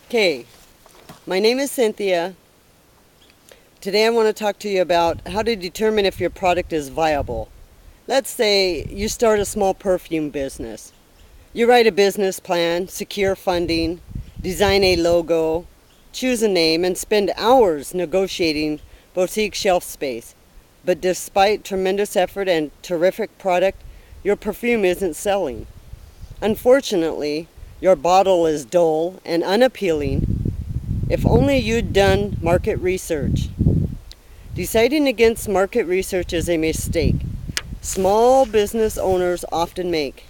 Okay, my name is Cynthia. Today I want to talk to you about how to determine if your product is viable. Let's say you start a small perfume business. You write a business plan, secure funding, design a logo, choose a name, and spend hours negotiating boutique shelf space. But despite tremendous effort and terrific product, your perfume isn't selling. Unfortunately, your bottle is dull and unappealing. If only you'd done market research. Deciding against market research is a mistake small business owners often make.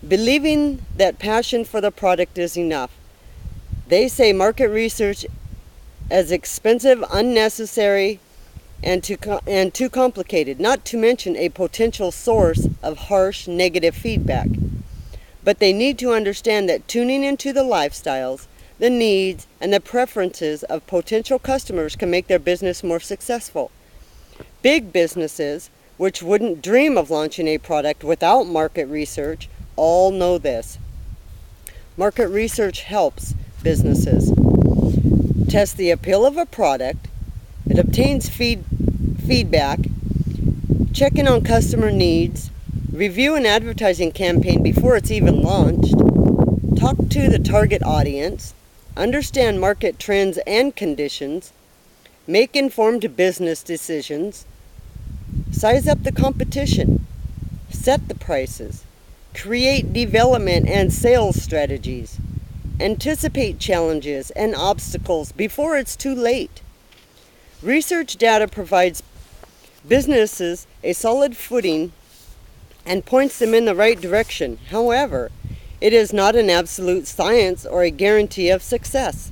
Believing that passion for the product is enough. They say market research is expensive, unnecessary, and too complicated, not to mention a potential source of harsh negative feedback. But they need to understand that tuning into the lifestyles, the needs, and the preferences of potential customers can make their business more successful. Big businesses, which wouldn't dream of launching a product without market research, all know this. Market research helps businesses test the appeal of a product. It obtains feedback, check in on customer needs, review an advertising campaign before it's even launched, talk to the target audience, understand market trends and conditions, make informed business decisions, size up the competition, set the prices, create development and sales strategies, anticipate challenges and obstacles before it's too late. Research data provides businesses a solid footing and points them in the right direction. However, it is not an absolute science or a guarantee of success.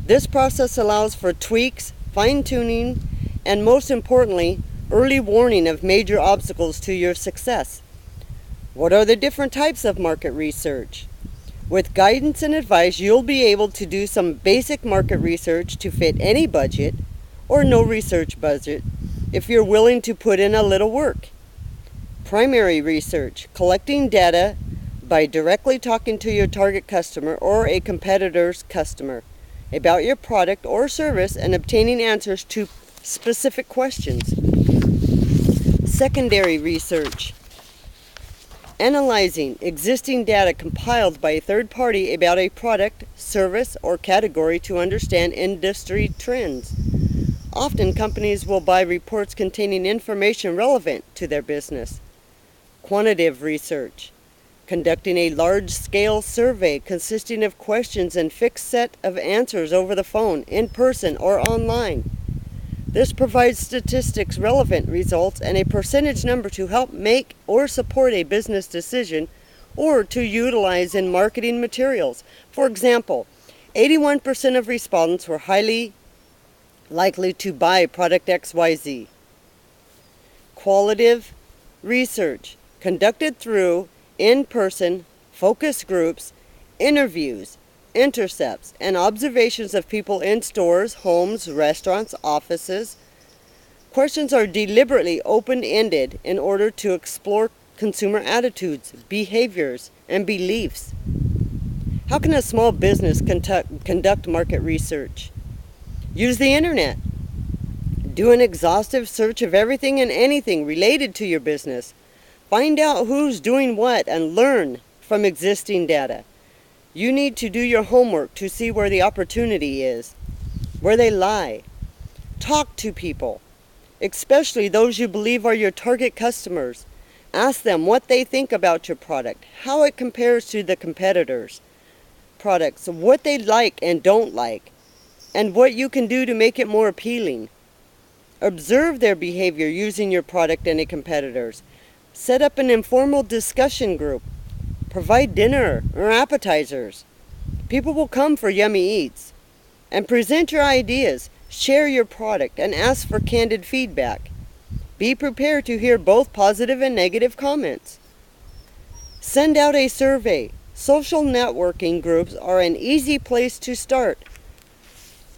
This process allows for tweaks, fine-tuning, and most importantly, early warning of major obstacles to your success. What are the different types of market research? With guidance and advice, you'll be able to do some basic market research to fit any budget or no research budget if you're willing to put in a little work. Primary research, collecting data by directly talking to your target customer or a competitor's customer about your product or service and obtaining answers to specific questions. Secondary research, analyzing existing data compiled by a third party about a product, service, or category to understand industry trends. Often companies will buy reports containing information relevant to their business. Quantitative research, conducting a large-scale survey consisting of questions and fixed set of answers over the phone, in person, or online. This provides statistics, relevant results, and a percentage number to help make or support a business decision or to utilize in marketing materials. For example, 81% of respondents were highly likely to buy product XYZ. Qualitative research, conducted through in-person focus groups, interviews, intercepts, and observations of people in stores, homes, restaurants, offices. Questions are deliberately open-ended in order to explore consumer attitudes, behaviors, and beliefs. How can a small business conduct market research? Use the internet. Do an exhaustive search of everything and anything related to your business. Find out who's doing what and learn from existing data. You need to do your homework to see where the opportunity is, where they lie. Talk to people, especially those you believe are your target customers. Ask them what they think about your product, how it compares to the competitors' products, what they like and don't like, and what you can do to make it more appealing. Observe their behavior using your product and a competitor's. Set up an informal discussion group. Provide dinner or appetizers. People will come for yummy eats. And present your ideas, share your product, and ask for candid feedback. Be prepared to hear both positive and negative comments. Send out a survey. Social networking groups are an easy place to start.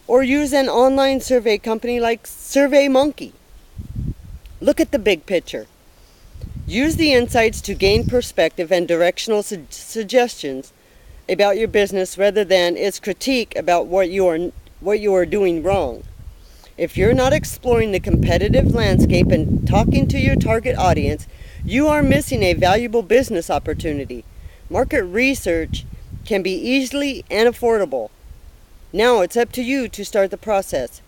Or use an online survey company like SurveyMonkey. Look at the big picture. Use the insights to gain perspective and directional suggestions about your business rather than its critique about what you are doing wrong. If you're not exploring the competitive landscape and talking to your target audience, you are missing a valuable business opportunity. Market research can be easily and affordable. Now it's up to you to start the process.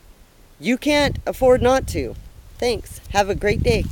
You can't afford not to. Thanks. Have a great day.